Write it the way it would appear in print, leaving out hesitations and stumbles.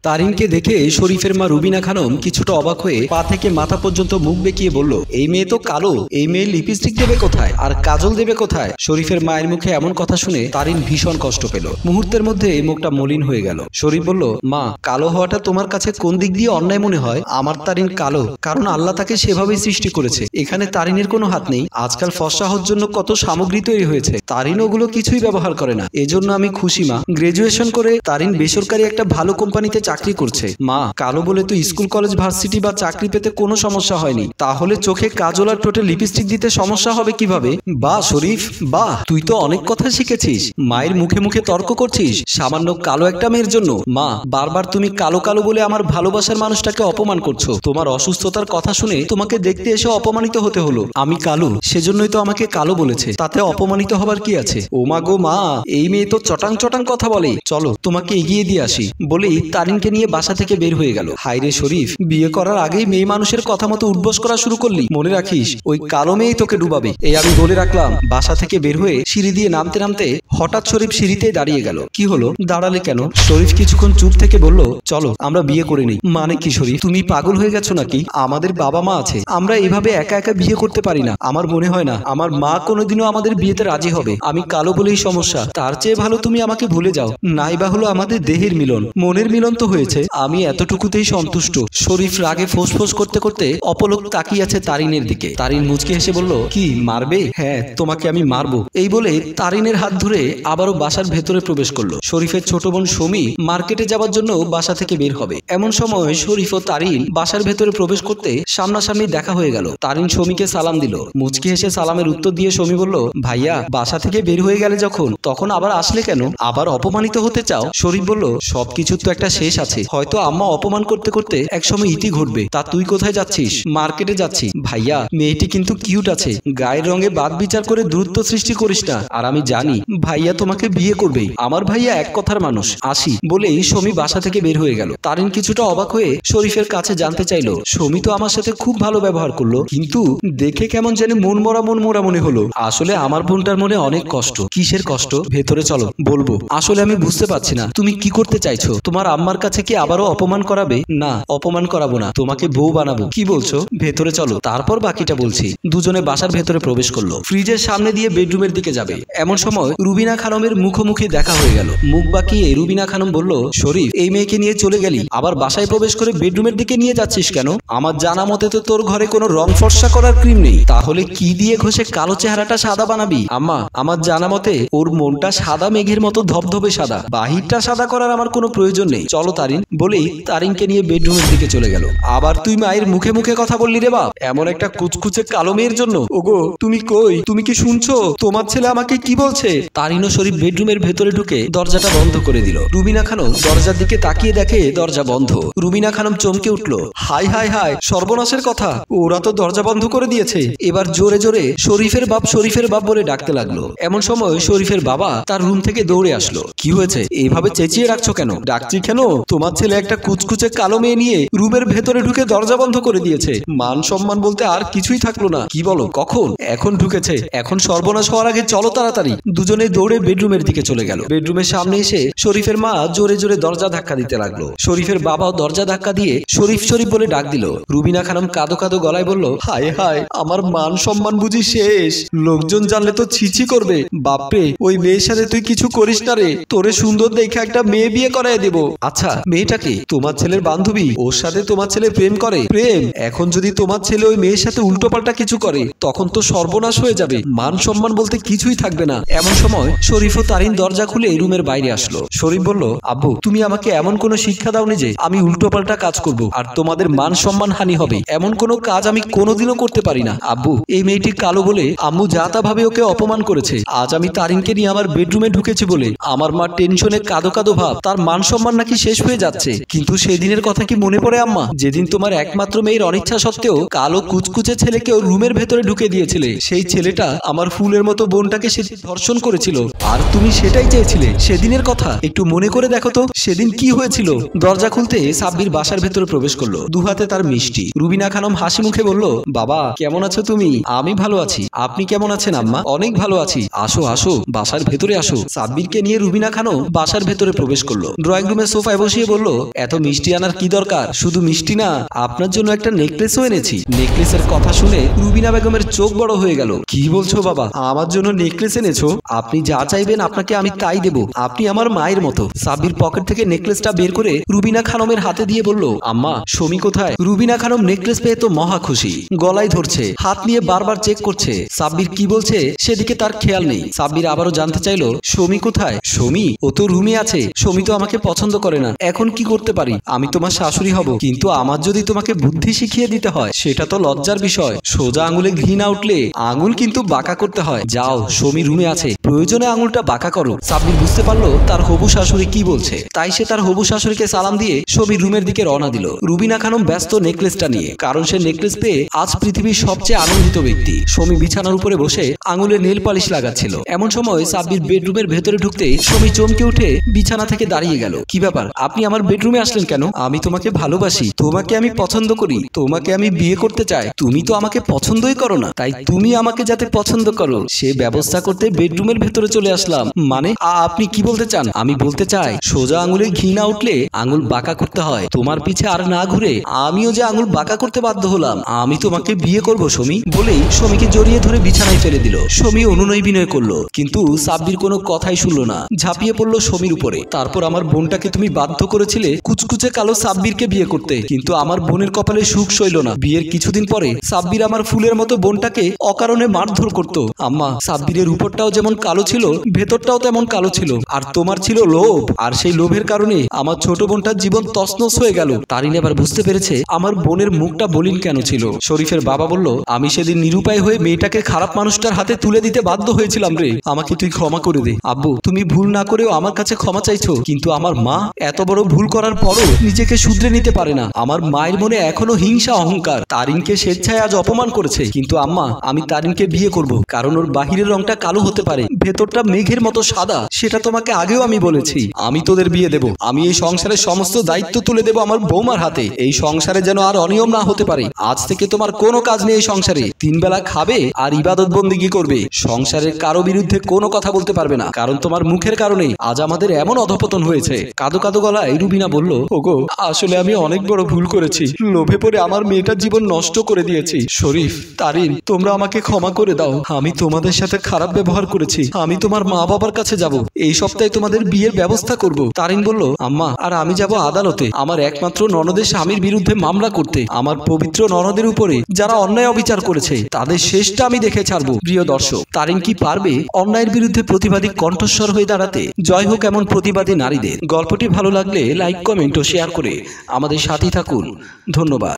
তারিনকে দেখে শরীফের মা রুবিনা খানম কিছুটা অবাক হয়ে পা থেকে মাথা পর্যন্ত মুখ বেঁকিয়ে বলল, এই মেয়ে তো কালো, এই মেয়ে লিপস্টিক দেবে কোথায় আর কাজল দেবে কোথায়? শরীফের মায়ের মুখে এমন কথা শুনে তারিন ভীষণ কষ্ট পেল। মুহূর্তের মধ্যে এই মুখটা মলিন হয়ে গেল। শরীফ বলল, মা, কালো হওয়াটা তোমার কাছে কোন দিক দিয়ে অন্যায় মনে হয়? আমার তারিন কালো কারণ আল্লাহ তাকে সেভাবেই সৃষ্টি করেছে। এখানে তারিনের কোনো হাত নেই। আজকাল ফর্সা হওয়ার জন্য কত সামগ্রী তৈরি হয়েছে, তারিন ওগুলো কিছুই ব্যবহার করে না। এজন্য আমি খুশি মা। গ্রাজুয়েশন করে তারিন বেসরকারি একটা ভালো কোম্পানিতে চাকরি করছে। মা, কালো বলে তো স্কুল কলেজ ভার্সিটি বা চাকরি পেতে কোনো সমস্যা হয়নি, তাহলে চোখে কাজল আর ঠোঁটে লিপস্টিক দিতে সমস্যা হবে কিভাবে? বাহ শরীফ, বাহ, তুই তো অনেক কথা শিখেছিস। মায়ের মুখে মুখে তর্ক করছিস সামান্য কালো একটা মেয়ের জন্য। মা, বারবার তুমি কালো কালো বলে আমার ভালোবাসার মানুষটাকে অপমান করছো। তোমার অসুস্থতার কথা শুনে তোমাকে দেখতে এসে অপমানিত হতে হলো। আমি কালো, সেজন্যই তো আমাকে কালো বলেছে, তাতে অপমানিত হবার কি আছে? ও মা গো মা, এই মেয়ে তো চটাং চটাং কথা বলে। চলো তোমাকে এগিয়ে দিয়ে আসি বলেই তারিনকে নিয়ে বাসা থেকে বের হয়ে গেল। হায়রে শরীফ, বিয়ে করার আগেই মেয়ে মানুষের কথা মতো উঠবস করা শুরু করলি। মনে রাখিস, ওই কালো মেয়েই তোকে ডুবাবে, এই আমি বলে রাখলাম। বাসা থেকে বের হয়ে সিঁড়ি দিয়ে নামতে নামতে হঠাৎ শরীফ সিঁড়িতেই দাঁড়িয়ে গেল। কি হলো, দাঁড়ালে কেন? শরীফ কিছুক্ষণ চুপ থেকে বলল, চলো আমরা বিয়ে করে নিই। মানে কি শরীফ, তুমি পাগল হয়ে গেছো নাকি? আমাদের বাবা মা আছে, আমরা এভাবে একা একা বিয়ে করতে পারি না। আমার মনে হয় না আমার মা কোনোদিনও আমাদের বিয়েতে রাজি হবে। আমি কালো বলেই সমস্যা, তার চেয়ে ভালো তুমি আমাকে ভুলে যাও। নাইবা হলো আমাদের দেহের মিলন, মনের মিলন তো হয়েছে, আমি এতটুকুতেই সন্তুষ্ট। শরীফ রাগে ফোঁস করতে করতে অপলক তাকিয়ে আছে তারিনের দিকে। তারিন মুচকি হেসে বলল, কি মারবে? হ্যাঁ, তোমাকে আমি মারবো। এই বলে তারিনের হাত ধরে আবারও বাসার ভেতরে প্রবেশ করলো। শরীফের ছোট বোন সুমি মার্কেটে যাওয়ার জন্য বাসা থেকে বের হবে। এমন সময় শরীফ ও তারিন বাসার ভেতরে প্রবেশ করতে সামনাসামনি দেখা হয়ে গেল। তারিন সুমিকে সালাম দিল। মুচকি হেসে সালামের উত্তর দিয়ে সুমি বলল, ভাইয়া, বাসা থেকে বের হয়ে গেলে যখন, তখন আবার আসলে কেন? আবার অপমানিত হতে চাও? শরীফ বলল, সবকিছুর তো একটা শেষ আছে। হয়তো আম্মা অপমান করতে করতে একসময় ইতি ঘটবে। তা তুই কোথায় যাচ্ছিস? মার্কেটে যাচ্ছি। ভাইয়া, মেয়েটি কিন্তু কিউট আছে, গায়ের রঙে বাদ বিচার করে দূরত্ব সৃষ্টি করিস না। আর আমি জানি ভাইয়া তোমাকে বিয়ে করবেই। আমার ভাইয়া এক কথার মানুষ। আসি বলেই সুমি বাসা থেকে বের হয়ে গেল। তারিন কিছুটা অবাক হয়ে শরীফের কাছে জানতে চাইলো, সুমি তো আমার সাথে খুব ভালো ব্যবহার করলো, কিন্তু দেখে কেমন জানি মন মরা মনে হলো। আসলে আমার বোনটার মনে অনেক কষ্ট। কিসের কষ্ট? ভেতরে চলো, বলবো। আসলে আমি বুঝতে পারছি না তুমি কি করতে চাইছো। তোমার আম্মার কাছে কি আবারও অপমান করাবে? না, অপমান করাবো না, তোমাকে বউ বানাবো। কি বলছো? ভেতরে চলো, তারপর বাকিটা বলছি। দুজনে বাসার ভেতরে প্রবেশ করলো। ফ্রিজের সামনে দিয়ে বেডরুমের দিকে যাবে, এমন সময় রুবিনা খানমের মুখোমুখি দেখা হয়ে গেল। মুখ বাঁকিয়ে রুবিনা খানম বলল, শরীফ, এই মেয়েকে নিয়ে চলে গেলি, আবার বাসায় প্রবেশ করে বেডরুমের দিকে নিয়ে যাচ্ছিস কেন? আমার জানা মতে তো তোর ঘরে কোনো রং ফর্সা করার ক্রিম নেই, তাহলে কি দিয়ে ঘষে কালো চেহারাটা সাদা বানাবি? আম্মা, আমার জানা মতে ওর মনটা সাদা মেঘের মতো ধবধবে সাদা, বাহিরটা সাদা করার আমার কোনো প্রয়োজন নেই। চলো তারিন বলেই তারিনকে নিয়ে বেডরুমের দিকে চলে গেল। আবার তুই মায়ের মুখে মুখে কথা বললি রে বাপ, এমন একটা কুচকুচে কালো মেয়ের জন্য। ওগো, তুমি কই? তুমি কি শুনছো? তোমার ছেলে আমাকে কি বলছে? তারিন ও শরীফ বেডরুমের ভেতরে ঢুকে দরজাটা বন্ধ করে দিল। রুবিনা খানম দরজার দিকে তাকিয়ে দেখে দরজা বন্ধ। রুবিনা খানম চমকে উঠলো। হাই হাই হাই, সর্বনাশের কথা, ওরা তো দরজা বন্ধ করে দিয়েছে। এবার জোরে জোরে শরীফের বাপ বলে ডাকতে লাগলো। এমন সময় শরীফের বাবা তার রুম থেকে দৌড়ে আসলো। কি হয়েছে? এইভাবে চেঁচিয়ে রাখছো কেন? ডাকছি কেন? তোমার ছেলে একটা কুচকুচে কালো মেয়ে নিয়ে রুমের ভেতরে ঢুকে দরজা বন্ধ করে দিয়েছে। মান সম্মান বলতে আর কিছুই থাকলো না। কি বলো? কখন? এখন ঢুকেছে। এখন সর্বনাশ হওয়ার আগে চলো তাড়াতাড়ি। দুজনে দৌড়ে বেডরুমের দিকে চলে গেল। বেডরুমের সামনে এসে শরীফের মা জোরে জোরে দরজা ধাক্কা দিতে লাগলো। শরীফের বাবাও দরজা ধাক্কা দিয়ে শরীফ শরীফ বলে ডাক দিল। রুবিনা খানম কাঁদো কাঁদো গলায় বলল, হায় হায়, আমার মান সম্মান বুঝি শেষ? লোকজন জানলে তো ছিছি করবে। বাপরে, ওই মেয়ের সাথে তুই কিছু করিস না রে, তোরে সুন্দর দেখে একটা মেয়ে বিয়ে করায় দেব। আচ্ছা, মেয়েটাকে তোমার ছেলের বান্ধবী, ওর সাথে তোমার ছেলে প্রেম করে? প্রেম? এখন যদি তোমার ছেলে ওই মেয়ের সাথে উল্টো পাল্টা কিছু করে, তখন তো সর্বনাশ হয়ে যাবে, মান সম্মান বলতে কিছুই থাকবে না। এমন সময় শরীফ ও তারিন দরজা খুলে রুমের বাইরে আসলো। শরীফ বলল, আব্বু, তুমি আমাকে এমন কোনো শিক্ষা দাওনি যে আমি উল্টো পাল্টা কাজ করব আর তোমাদের মান সম্মান হানি হবে। এমন কোনো কাজ আমি কোনোদিনও করতে পারি না। আব্বু, এই মেয়েটি কালো বলে আম্মু যা তা ভাবে ওকে অপমান করেছে। আজ আমি তারিনকে নিয়ে আমার বেডরুমে ঢুকেছি বলে আমার মা টেনশনে কাঁদো কাঁদো ভাব, তার মান সম্মান নাকি শেষ হয়ে যাচ্ছে। কিন্তু সেদিনের কথা কি মনে পড়ে আম্মা, যেদিন তোমার একমাত্র মেয়ের অনিচ্ছা সত্ত্বেও কালো কুচকুচে ছেলেকেও রুমের ভেতরে ঢুকে দিয়েছিলে? সেই ছেলেটা আমার ফুলের মতো বোনটাকে সেদিন ধর্ষণ করেছিল, আর তুমি সেটাই চেয়েছিলে। সেদিনের কথা একটু মনে করে দেখো তো, সেদিন কি হয়েছিল। দরজা খুলতে সাব্বির বাসার ভেতরে প্রবেশ করলো, দুহাতে তার মিষ্টি। রুবিনা খানম হাসি মুখে বলল, বাবা, কেমন আছো তুমি? আমি ভালো আছি, আপনি কেমন আছেন আম্মা? অনেক ভালো আছি। আসো আসো, বাসার ভেতরে আসো। সাব্বিরকে নিয়ে রুবিনা খানম বাসার ভেতরে প্রবেশ করলো। ড্রয়িং রুমের সোফায় বসে বসিয়ে বলল, এত মিষ্টি আনার কি দরকার? শুধু মিষ্টি না, আপনার জন্য একটা নেকলেসও এনেছি। নেকলেসের কথা শুনে রুবিনা বেগমের চোখ বড় হয়ে গেল। কি বলছো বাবা, আমার জন্য নেকলেস এনেছো? আপনি যা চাইবেন আপনাকে আমি তাই দেব, আপনি আমার মায়ের মতো। সাব্বির পকেট থেকে নেকলেসটা বের করে রুবিনা খানমের হাতে দিয়ে বলল, আম্মা সুমি কোথায়? রুবিনা খানম নেকলেস পেয়ে তো মহা খুশি, গলায় ধরছে, হাত নিয়ে বারবার চেক করছে সাব্বির কি বলছে সেদিকে তার খেয়াল নেই। সাব্বির আবারও জানতে চাইলো, সুমি কোথায়? সুমি? ও তো রুমে আছে। সুমি তো আমাকে পছন্দ করে না, এখন কি করতে পারি? আমি তোমার শাশুড়ি হব, কিন্তু আমার যদি তোমাকে বুদ্ধি শিখিয়ে দিতে হয় সেটা তো লজ্জার বিষয়। সোজা আঙুলে ঘি না উঠলে আঙুল কিন্তু বাঁকা করতে হয়। যাও, সুমি রুমে আছে, প্রয়োজনে আঙুলটা বাঁকা করো। সাব্বির বুঝতে পারলো তার হবু শাশুড়ি কি বলছে, তাই সে তার হবু শাশুড়িকে সালাম দিয়ে সুমির রুমের দিকে রওনা দিল। রুবিনা খানম ব্যস্ত নেকলেসটা নিয়ে, কারণ সে নেকলেস পেয়ে আজ পৃথিবীর সবচেয়ে আনন্দিত ব্যক্তি। সুমি বিছানার উপরে বসে আঙুলে নেল পালিশ লাগাচ্ছিল। এমন সময় সাব্বির বেডরুমের ভেতরে ঢুকতে সুমি চমকে উঠে বিছানা থেকে দাঁড়িয়ে গেল। কি ব্যাপার, আপনি আমার বেডরুমে আসলেন কেন? আমি তোমাকে ভালোবাসি, তোমাকে আমি পছন্দ করি, তোমাকে আমি বিয়ে করতে চাই। তুমি তো আমাকে পছন্দই করো না, তাই তুমি আমাকে যাতে পছন্দ করো সে ব্যবস্থা করতে বেডরুমের ভেতরে চলে আসলাম। মানে আপনি কি বলতে চান? আমি বলতে চাই সোজা আঙুলে ঘি না উঠলে আঙুল বাঁকা করতে হয়। তোমার পিছে আর না ঘুরে আমিও যে আঙুল বাঁকা করতে বাধ্য হলাম। আমি তোমাকে বিয়ে করবো সুমি, বলেই সুমিকে জড়িয়ে ধরে বিছানায় ফেলে দিল। সুমি অনুনয় বিনয় করলো, কিন্তু সাব্বির কোনো কথাই শুনলো না, ঝাঁপিয়ে পড়লো সুমির উপরে। তারপর আমার বোনটাকে তুমি বাধ্য করেছিলে কুচকুচে কালো সাব্বিরকে বিয়ে করতে, কিন্তু আমার বোনের কপালে সুখ সইল না। বিয়ের কিছুদিন পরে সাব্বির আমার ফুলের মতো বোনটাকে অকারণে মারধর করত। আম্মা, সাব্বিরের উপরটাও যেমন কালো ছিল ভেতরটাও তেমন কালো ছিল, আর তোমার ছিল লোভ, আর সেই লোভের কারণে আমার ছোট বোনটার জীবন তছনছ হয়ে গেল। তারিন এবার বুঝতে পেরেছে আমার বোনের মুখটা মলিন কেন ছিল। শরীফের বাবা বলল, আমি সেদিন নিরুপায় হয়ে মেয়েটাকে খারাপ মানুষটার হাতে তুলে দিতে বাধ্য হয়েছিলাম রে, আমাকে তুই ক্ষমা করে দে। আব্বু, তুমি ভুল না করেও আমার কাছে ক্ষমা চাইছো, কিন্তু আমার মা এত বড় ভুল করার পরও নিজেকে শুধরে নিতে পারে না। আমার মায়ের মনে এখনো হিংসা অহংকার। তারিনকে স্বেচ্ছায় আজ অপমান করেছে, কিন্তু আম্মা আমি তারিনকে বিয়ে করব, কারণ ওর বাহিরের রংটা কালো হতে পারে, ভেতরটা মেঘের মতো সাদা। সেটা তোমাকে আগেও আমি বলেছি। আমি তোদের বিয়ে দেব, আমি এই সংসারের সমস্ত দায়িত্ব তুলে দেব আমার বৌমার হাতে। এই সংসারে যেন আর অনিয়ম না হতে পারে। আজ থেকে তোমার কোনো কাজ নেই এই সংসারে, 3 বেলা খাবে আর ইবাদত বন্দেগী করবে। সংসারের কারো বিরুদ্ধে কোনো কথা বলতে পারবে না, কারণ তোমার মুখের কারণে আজ আমাদের এমন অধপতন হয়েছে। কাঁদো কাঁদো গলায় রুবিনা বলল, ওগো আসলে আমি অনেক বড় ভুল করেছি, লোভে পড়ে আমার মেয়েটার জীবন নষ্ট করে দিয়েছি। শরীফ, তারিন, তোমরা আমাকে ক্ষমা করে দাও। আমি তোমাদের সাথে খারাপ ব্যবহার করেছি। আমি তোমার মা বাবার কাছে যাব, এই সপ্তাহে তোমাদের বিয়ের ব্যবস্থা করব। তারিন বলল, আম্মা, আর আমি যাব আদালতে আমার একমাত্র ননদের স্বামীর বিরুদ্ধে মামলা করতে। আমার পবিত্র ননদের উপরে যারা অন্যায় অবিচার করেছে তাদের শেষটা আমি দেখে ছাড়বো। প্রিয় দর্শক, তারিন কি পারবে অন্যায়ের বিরুদ্ধে প্রতিবাদী কণ্ঠস্বর হয়ে দাঁড়াতে? জয় হোক এমন প্রতিবাদী নারীদের। গল্পটি ভালো লাগলে লাইক, কমেন্ট ও শেয়ার করে আমাদের সাথেই থাকুন। ধন্যবাদ।